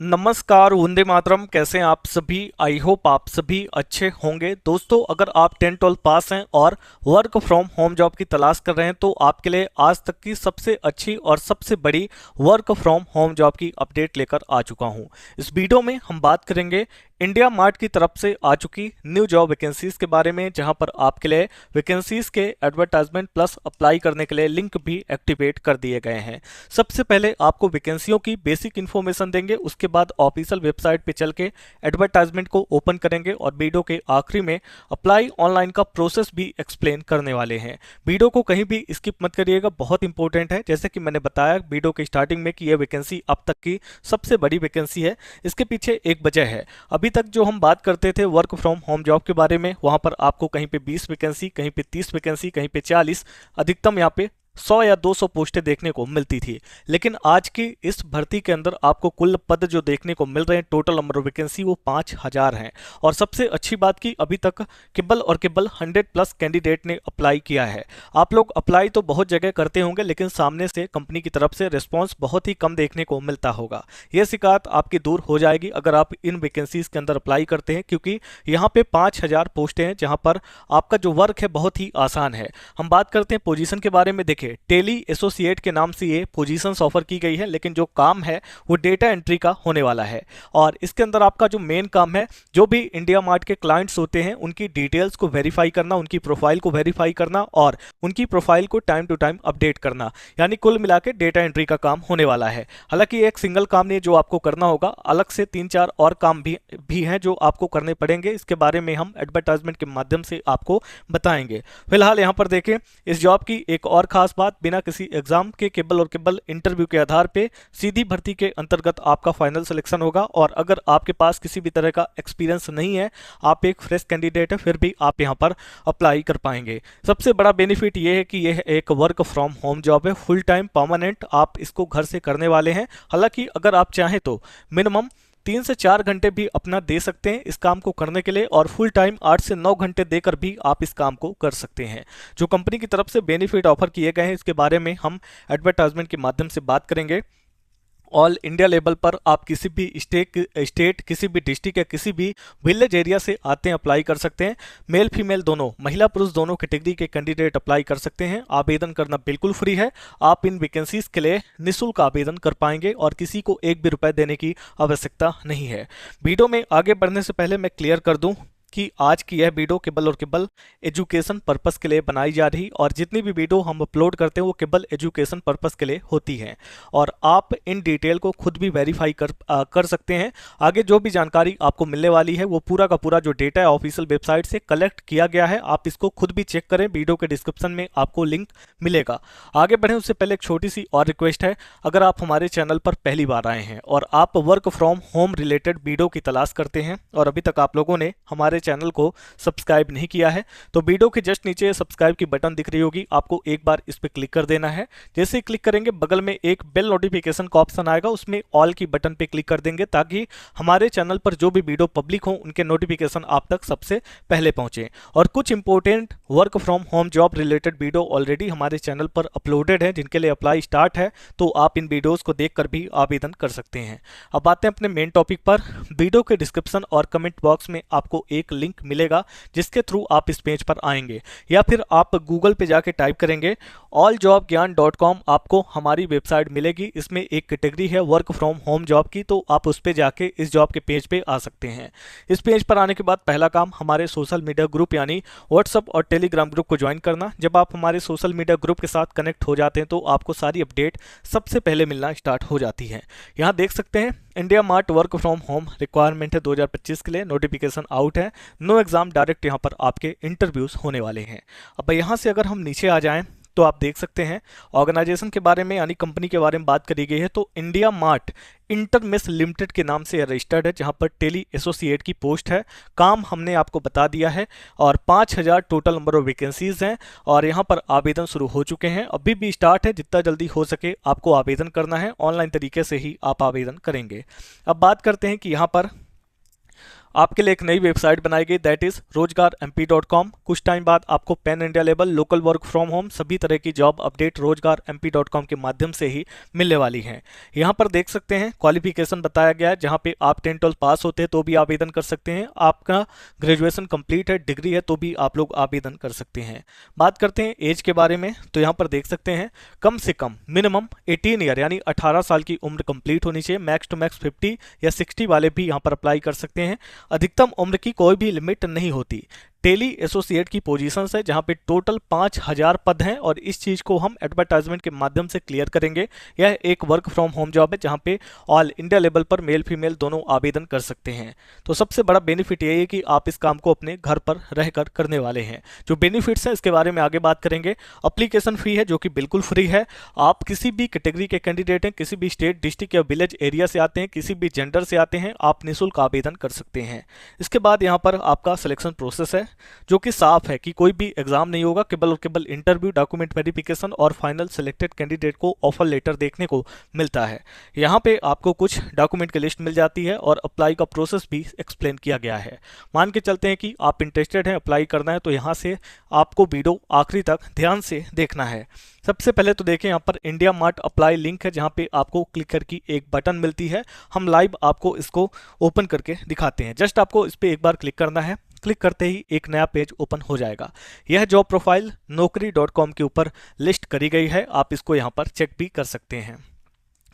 नमस्कार, वंदे मातरम। कैसे हैं आप सभी? आई होप आप सभी अच्छे होंगे। दोस्तों, अगर आप 10-12 पास हैं और वर्क फ्रॉम होम जॉब की तलाश कर रहे हैं तो आपके लिए आज तक की सबसे अच्छी और सबसे बड़ी वर्क फ्रॉम होम जॉब की अपडेट लेकर आ चुका हूं। इस वीडियो में हम बात करेंगे इंडिया मार्ट की तरफ से आ चुकी न्यू जॉब वैकेंसीज के बारे में, जहां पर आपके लिए वैकेंसीज के एडवर्टाइजमेंट प्लस अप्लाई करने के लिए लिंक भी एक्टिवेट कर दिए गए हैं। सबसे पहले आपको वैकेंसियों की बेसिक इन्फॉर्मेशन देंगे, उसके बाद ऑफिशियल वेबसाइट पे चल के एडवर्टाइजमेंट को ओपन करेंगे और वीडियो के आखिरी में अप्लाई ऑनलाइन का प्रोसेस भी एक्सप्लेन करने वाले हैं। वीडियो को कहीं भी स्किप मत करिएगा, बहुत इंपॉर्टेंट है। जैसे कि मैंने बताया वीडियो के स्टार्टिंग में कि यह वैकेंसी अब तक की सबसे बड़ी वैकेंसी है। इसके पीछे एक वजह है। अभी तक जो हम बात करते थे वर्क फ्रॉम होम जॉब के बारे में, वहां पर आपको कहीं पे 20 वैकेंसी, कहीं पे 30 वैकेंसी, कहीं पे 40, अधिकतम यहाँ पे 100 या 200 पोस्टें देखने को मिलती थी। लेकिन आज की इस भर्ती के अंदर आपको कुल पद जो देखने को मिल रहे हैं, टोटल नंबर ऑफ वैकेंसी, वो 5000 हैं। और सबसे अच्छी बात की अभी तक केवल और केवल 100+ कैंडिडेट ने अप्लाई किया है। आप लोग अप्लाई तो बहुत जगह करते होंगे, लेकिन सामने से कंपनी की तरफ से रिस्पॉन्स बहुत ही कम देखने को मिलता होगा। यह शिकायत आपकी दूर हो जाएगी अगर आप इन वैकेंसीज के अंदर अप्लाई करते हैं, क्योंकि यहाँ पे 5000 पोस्टें हैं जहाँ पर आपका जो वर्क है बहुत ही आसान है। हम बात करते हैं पोजीशन के बारे में। देखिए, टेली एसोसिएट के नाम से ये पोजीशंस ऑफर की गई है, लेकिन जो काम है वो डेटा एंट्री का होने वाला है। और इसके अंदर आपका जो मेन काम है, जो भी इंडिया मार्ट के क्लाइंट्स होते हैं उनकी डिटेल्स को वेरीफाई करना, उनकी प्रोफाइल को वेरीफाई करना और उनकी प्रोफाइल को टाइम टू टाइम अपडेट करना, यानी कुल मिला के डेटा एंट्री का काम होने वाला है। हालांकि एक सिंगल काम नहीं जो आपको करना होगा, अलग से 3-4 और काम भी हैं जो आपको करने पड़ेंगे। इसके बारे में हम एडवर्टाइजमेंट के माध्यम से आपको बताएंगे। फिलहाल यहाँ पर देखें, इस जॉब की एक और खास बात, बिना किसी एग्जाम के केवल और केवल इंटरव्यू के आधार पे सीधी भर्ती के अंतर्गत आपका फाइनल सिलेक्शन होगा। और अगर आपके पास किसी भी तरह का एक्सपीरियंस नहीं है, आप एक फ्रेश कैंडिडेट है, फिर भी आप यहां पर अप्लाई कर पाएंगे। सबसे बड़ा बेनिफिट यह है कि यह एक वर्क फ्रॉम होम जॉब है, फुल टाइम परमानेंट, आप इसको घर से करने वाले हैं। हालांकि अगर आप चाहें तो मिनिमम 3 से 4 घंटे भी अपना दे सकते हैं इस काम को करने के लिए, और फुल टाइम 8 से 9 घंटे देकर भी आप इस काम को कर सकते हैं। जो कंपनी की तरफ से बेनिफिट ऑफर किए गए हैं, इसके बारे में हम एडवर्टाइजमेंट के माध्यम से बात करेंगे। ऑल इंडिया लेवल पर आप किसी भी स्टेट, किसी भी डिस्ट्रिक्ट या किसी भी विलेज एरिया से आते हैं, अप्लाई कर सकते हैं। मेल फीमेल दोनों, महिला पुरुष दोनों कैटेगरी के कैंडिडेट अप्लाई कर सकते हैं। आवेदन करना बिल्कुल फ्री है। आप इन वैकेंसीज के लिए निःशुल्क आवेदन कर पाएंगे और किसी को एक भी रुपए देने की आवश्यकता नहीं है। वीडियो में आगे बढ़ने से पहले मैं क्लियर कर दूं कि आज की यह वीडियो केवल और केवल एजुकेशन पर्पस के लिए बनाई जा रही, और जितनी भी वीडियो हम अपलोड करते हैं वो केवल एजुकेशन पर्पस के लिए होती हैं। और आप इन डिटेल को खुद भी वेरीफाई कर सकते हैं। आगे जो भी जानकारी आपको मिलने वाली है वो पूरा का पूरा जो डेटा है ऑफिशियल वेबसाइट से कलेक्ट किया गया है। आप इसको खुद भी चेक करें, वीडियो के डिस्क्रिप्शन में आपको लिंक मिलेगा। आगे बढ़ें उससे पहले एक छोटी सी और रिक्वेस्ट है, अगर आप हमारे चैनल पर पहली बार आए हैं और आप work from home related video की तलाश करते हैं और अभी तक आप लोगों ने हमारे चैनल को सब्सक्राइब नहीं किया है, तो वीडियो के जस्ट नीचे सब्सक्राइब की बटन दिख रही होगी, आपको एक बार इस पर क्लिक कर देना है। जैसे ही क्लिक करेंगे बगल में एक बेल नोटिफिकेशन का ऑप्शन आएगा, उसमें ऑल की बटन पे क्लिक कर देंगे ताकि हमारे चैनल पर जो भी वीडियो पब्लिक हो उनके नोटिफिकेशन आप तक सबसे पहले पहुंचे। और कुछ important work from home job related video already हमारे चैनल पर अपलोडेड है, जिनके लिए अप्लाई स्टार्ट है, तो आप इन वीडियोस को देखकर भी आवेदन कर सकते हैं। अब आते हैं अपने मेन टॉपिक पर। वीडियो के डिस्क्रिप्शन और कमेंट बॉक्स में आपको एक लिंक मिलेगा जिसके थ्रू आप इस पेज पर आएंगे, या फिर आप गूगल पे जाके टाइप करेंगे alljobgyan.com, आपको हमारी वेबसाइट मिलेगी। इसमें एक कैटेगरी है वर्क फ्रॉम होम जॉब की, तो आप उस पे जाके इस जॉब के पेज पे आ सकते हैं। इस पेज पर आने के बाद पहला काम हमारे सोशल मीडिया ग्रुप यानी व्हाट्सएप और टेलीग्राम ग्रुप को ज्वाइन करना। जब आप हमारे सोशल मीडिया ग्रुप के साथ कनेक्ट हो जाते हैं तो आपको सारी अपडेट सबसे पहले मिलना स्टार्ट हो जाती है। यहाँ देख सकते हैं India mart work from home requirement है 2025 के लिए, नोटिफिकेशन आउट है, नो एग्जाम, डायरेक्ट यहाँ पर आपके इंटरव्यूज होने वाले हैं। अब यहाँ से अगर हम नीचे आ जाएं तो आप देख सकते हैं ऑर्गेनाइजेशन के बारे में यानी कंपनी के बारे में बात करी गई है। तो इंडिया मार्ट इंटरमेश लिमिटेड के नाम से रजिस्टर्ड है, जहां पर टेली एसोसिएट की पोस्ट है। काम हमने आपको बता दिया है और 5000 टोटल नंबर ऑफ वैकेंसीज हैं और यहां पर आवेदन शुरू हो चुके हैं, अभी भी स्टार्ट है। जितना जल्दी हो सके आपको आवेदन करना है, ऑनलाइन तरीके से ही आप आवेदन करेंगे। अब बात करते हैं कि यहाँ पर आपके लिए एक नई वेबसाइट बनाई गई, दैट इज rozgarmp.com। कुछ टाइम बाद आपको pan India level, local work from home, सभी तरह की जॉब अपडेट rozgarmp.com के माध्यम से ही मिलने वाली हैं। यहाँ पर देख सकते हैं क्वालिफिकेशन बताया गया है, जहाँ पे आप 10-12 पास होते हैं तो भी आवेदन कर सकते हैं, आपका ग्रेजुएशन कंप्लीट है, डिग्री है, तो भी आप लोग आवेदन कर सकते हैं। बात करते हैं एज के बारे में, तो यहाँ पर देख सकते हैं कम से कम मिनिमम 18 ईयर यानी 18 साल की उम्र कंप्लीट होनी चाहिए। मैक्स टू मैक्स 50 या 60 वाले भी यहाँ पर अप्लाई कर सकते हैं। अधिकतम उम्र की कोई भी लिमिट नहीं होती। टेली एसोसिएट की पोजीशंस है जहां पे टोटल 5000 पद हैं और इस चीज को हम एडवर्टाइजमेंट के माध्यम से क्लियर करेंगे। यह एक वर्क फ्रॉम होम जॉब है जहां पे ऑल इंडिया लेवल पर मेल फीमेल दोनों आवेदन कर सकते हैं। तो सबसे बड़ा बेनिफिट यही है कि आप इस काम को अपने घर पर रहकर करने वाले हैं। जो बेनिफिट्स हैं इसके बारे में आगे बात करेंगे। अप्लीकेशन फी है जो कि बिल्कुल फ्री है। आप किसी भी कैटेगरी के कैंडिडेट हैं, किसी भी स्टेट, डिस्ट्रिक्ट या विलेज एरिया से आते हैं, किसी भी जेंडर से आते हैं, आप निःशुल्क आवेदन कर सकते हैं। इसके बाद यहाँ पर आपका सिलेक्शन प्रोसेस है जो कि साफ है कि कोई भी एग्जाम नहीं होगा, केवल और केवल इंटरव्यू, डॉक्यूमेंट वेरिफिकेशन और फाइनल सिलेक्टेड कैंडिडेट को ऑफर लेटर देखने को मिलता है। यहाँ पे आपको कुछ डॉक्यूमेंट की लिस्ट मिल जाती है और अप्लाई का प्रोसेस भी एक्सप्लेन किया गया है। मान के चलते हैं कि आप इंटरेस्टेड हैं, अप्लाई करना है, तो यहाँ से आपको वीडियो आखिरी तक ध्यान से देखना है। सबसे पहले तो देखें यहाँ पर इंडिया मार्ट अप्लाई लिंक है जहाँ पे आपको क्लिक करके एक बटन मिलती है। हम लाइव आपको इसको ओपन करके दिखाते हैं। जस्ट आपको इस पर एक बार क्लिक करना है। क्लिक करते ही एक नया पेज ओपन हो जाएगा। यह जॉब प्रोफाइल naukri.com के ऊपर लिस्ट करी गई है, आप इसको यहाँ पर चेक भी कर सकते हैं।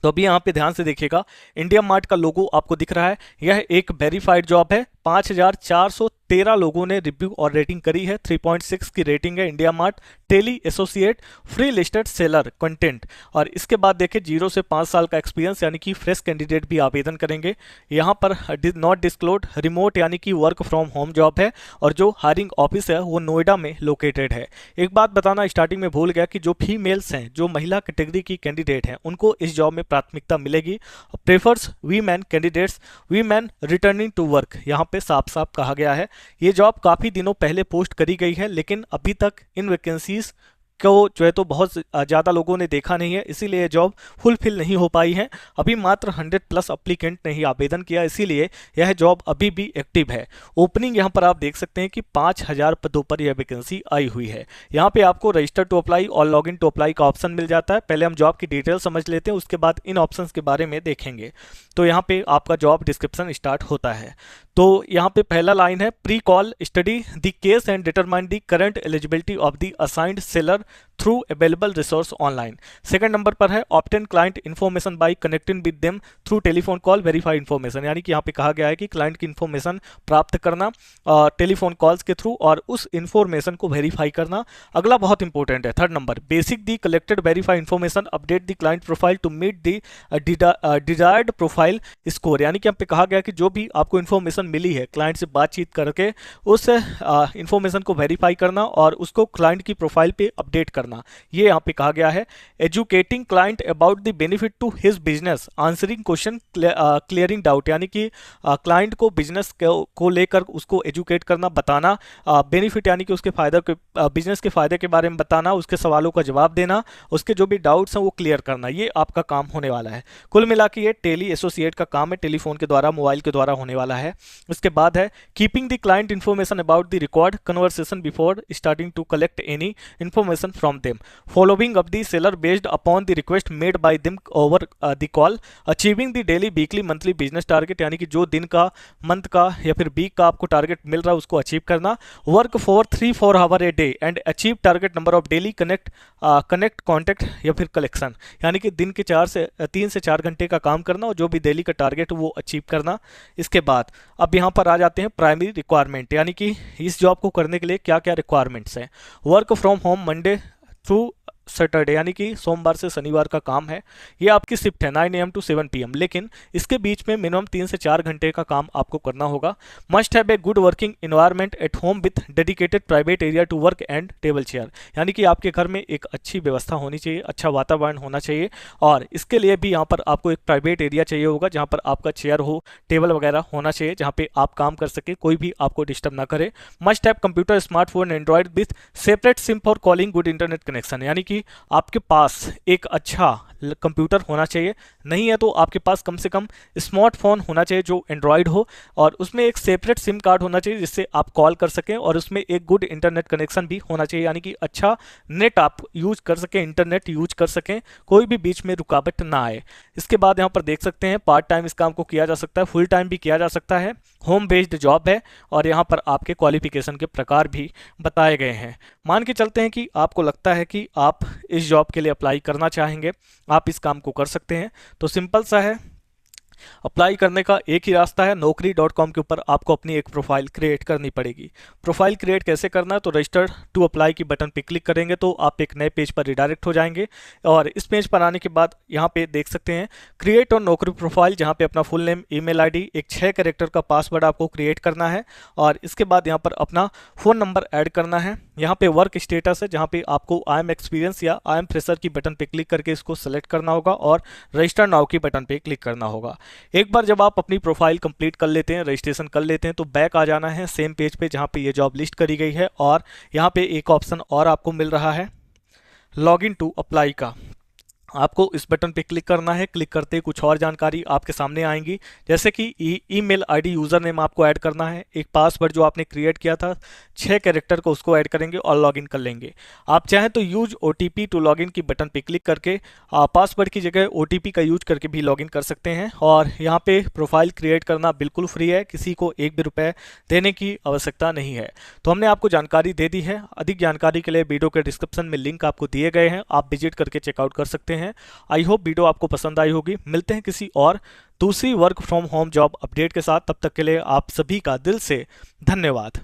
तो अभी यहाँ पे ध्यान से देखिएगा, इंडिया मार्ट का लोगो आपको दिख रहा है। यह एक वेरीफाइड जॉब है। 5413 लोगों ने रिव्यू और रेटिंग करी है। 3.6 की रेटिंग है। India Mart tele associate free listed seller content. और इसके बाद देखिए 0 से 5 साल का एक्सपीरियंस यानी कि फ्रेश कैंडिडेट भी आवेदन करेंगे। यहाँ पर नॉट डिस्क्लोज रिमोट यानी कि वर्क फ्रॉम होम जॉब है और जो हायरिंग ऑफिस है वो नोएडा में लोकेटेड है। एक बात बताना स्टार्टिंग में भूल गया कि जो फीमेल्स हैं, जो महिला कैटेगरी की कैंडिडेट हैं, उनको इस जॉब में प्राथमिकता मिलेगी। Prefers women candidates, women returning to work, यहाँ पे साफ साफ कहा गया है। ये जॉब काफी दिनों पहले पोस्ट करी गई है लेकिन अभी तक इन वैकेंसीज को जो है तो बहुत ज़्यादा लोगों ने देखा नहीं है, इसीलिए ये जॉब फुलफिल नहीं हो पाई है। अभी मात्र 100+ अप्लीकेंट ने ही आवेदन किया, इसीलिए यह जॉब अभी भी एक्टिव है। ओपनिंग यहाँ पर आप देख सकते हैं कि 5000 पदों पर यह वैकेंसी आई हुई है। यहाँ पे आपको रजिस्टर टू अप्लाई और लॉग इन टू अप्लाई का ऑप्शन मिल जाता है। पहले हम जॉब की डिटेल समझ लेते हैं, उसके बाद इन ऑप्शंस के बारे में देखेंगे। तो यहाँ पे आपका जॉब डिस्क्रिप्शन स्टार्ट होता है। तो यहाँ पे पहला लाइन है, pre call study the case and determine the current eligibility of the assigned seller through available resource online. Second number पर है, obtain client information bye connecting with them through telephone call verified information, यानी कि यहाँ पे कहा गया है कि क्लाइंट की इन्फॉर्मेशन प्राप्त करना टेलीफोन कॉल्स के थ्रू और उस इन्फॉर्मेशन को वेरीफाई करना। अगला बहुत इंपॉर्टेंट है, third number, basic the collected verify information update the client profile to meet the desired profile score, यानी कि यहाँ पे कहा गया कि जो भी आपको इन्फॉर्मेशन मिली है क्लाइंट से बातचीत करके उस इन्फॉर्मेशन को वेरीफाई करना और उसको क्लाइंट की प्रोफाइल पे अपडेट करना, ये यहाँ पे कहा गया है। Educating client about the benefit to his business, answering question, clearing doubt, यानी कि क्लाइंट को बिजनेस को लेकर उसको एजुकेट करना, बताना, बेनिफिट यानी कि उसके फायदे के, बिजनेस के फायदे के बारे में बताना, उसके सवालों का जवाब देना, उसके जो भी डाउट्स हैं वो क्लियर करना, ये आपका काम होने वाला है। कुल मिला के ये टेली एसोसिएट का काम है, टेलीफोन के द्वारा, मोबाइल के द्वारा होने वाला है। उसके बाद है, keeping the client information about the record conversation before starting to collect any information from them, following up the seller based upon the request made by them over the call, achieving the daily weekly monthly business target, यानी कि जो दिन का, month का या फिर week का आपको टारगेट मिल रहा है उसको अचीव करना, work for 3-4 hour a day and achieve target number of daily connect contact या फिर कलेक्शन, यानी कि दिन के 3 से 4 घंटे का काम करना और जो भी डेली का टारगेट वो अचीव करना। इसके बाद अब यहाँ पर आ जाते हैं प्राइमरी रिक्वायरमेंट, यानी कि इस जॉब को करने के लिए क्या क्या रिक्वायरमेंट्स हैं। Work from home Monday through Saturday, यानी कि सोमवार से शनिवार का काम है। ये आपकी शिफ्ट है 9 AM to 7 PM, लेकिन इसके बीच में मिनिमम 3 से 4 घंटे का काम आपको करना होगा। Must have a good working environment at home with dedicated private area to work and table chair, यानी कि आपके घर में एक अच्छी व्यवस्था होनी चाहिए, अच्छा वातावरण होना चाहिए और इसके लिए भी यहाँ पर आपको एक प्राइवेट एरिया चाहिए होगा जहाँ पर आपका चेयर हो, टेबल वगैरह होना चाहिए जहाँ पे आप काम कर सके, कोई भी आपको डिस्टर्ब ना करे। Must have computer, smartphone, Android with separate SIM for calling, good internet connection, यानी कि आपके पास एक अच्छा कंप्यूटर होना चाहिए, नहीं है तो आपके पास कम से कम स्मार्टफोन होना चाहिए जो एंड्रॉयड हो, और उसमें एक सेपरेट सिम कार्ड होना चाहिए जिससे आप कॉल कर सकें, और उसमें एक गुड इंटरनेट कनेक्शन भी होना चाहिए, यानी कि अच्छा नेट आप यूज कर सकें, इंटरनेट यूज कर सकें, कोई भी बीच में रुकावट ना आए। इसके बाद यहाँ पर देख सकते हैं पार्ट टाइम इस काम को किया जा सकता है, फुल टाइम भी किया जा सकता है, होम बेस्ड जॉब है, और यहाँ पर आपके क्वालिफिकेशन के प्रकार भी बताए गए हैं। मान के चलते हैं कि आपको लगता है कि आप इस जॉब के लिए अप्लाई करना चाहेंगे, आप इस काम को कर सकते हैं। तो सिंपल सा है, अप्लाई करने का एक ही रास्ता है, naukri.com के ऊपर आपको अपनी एक प्रोफाइल क्रिएट करनी पड़ेगी। प्रोफाइल क्रिएट कैसे करना है, तो रजिस्टर टू अप्लाई की बटन पे क्लिक करेंगे तो आप एक नए पेज पर रिडायरेक्ट हो जाएंगे, और इस पेज पर आने के बाद यहाँ पे देख सकते हैं क्रिएट और नौकरी प्रोफाइल, जहाँ पे अपना फुल नेम, ईमेल आईडी, एक 6 कैरेक्टर का पासवर्ड आपको क्रिएट करना है, और इसके बाद यहाँ पर अपना फ़ोन नंबर ऐड करना है। यहाँ पे वर्क स्टेटस है जहाँ पे आपको आई एम एक्सपीरियंस या आई एम फ्रेशर की बटन पे क्लिक करके इसको सेलेक्ट करना होगा, और रजिस्टर नाउ की बटन पे क्लिक करना होगा। एक बार जब आप अपनी प्रोफाइल कंप्लीट कर लेते हैं, रजिस्ट्रेशन कर लेते हैं, तो बैक आ जाना है सेम पेज पे जहाँ पे ये जॉब लिस्ट करी गई है, और यहाँ पे एक ऑप्शन और आपको मिल रहा है लॉगिन टू अप्लाई का। आपको इस बटन पे क्लिक करना है, क्लिक करते ही कुछ और जानकारी आपके सामने आएंगी, जैसे कि ईमेल आईडी, यूज़र नेम आपको ऐड करना है, एक पासवर्ड जो आपने क्रिएट किया था 6 कैरेक्टर को उसको ऐड करेंगे और लॉगिन कर लेंगे। आप चाहें तो यूज ओटीपी टू लॉगिन की बटन पे क्लिक करके पासवर्ड की जगह ओटीपी का यूज करके भी लॉगिन कर सकते हैं, और यहाँ पे प्रोफाइल क्रिएट करना बिल्कुल फ्री है, किसी को एक भी रुपये देने की आवश्यकता नहीं है। तो हमने आपको जानकारी दे दी है, अधिक जानकारी के लिए वीडियो के डिस्क्रिप्शन में लिंक आपको दिए गए हैं, आप विजिट करके चेकआउट कर सकते हैं। आई होप वीडियो आपको पसंद आई होगी। मिलते हैं किसी और दूसरी work from home job update के साथ, तब तक के लिए आप सभी का दिल से धन्यवाद।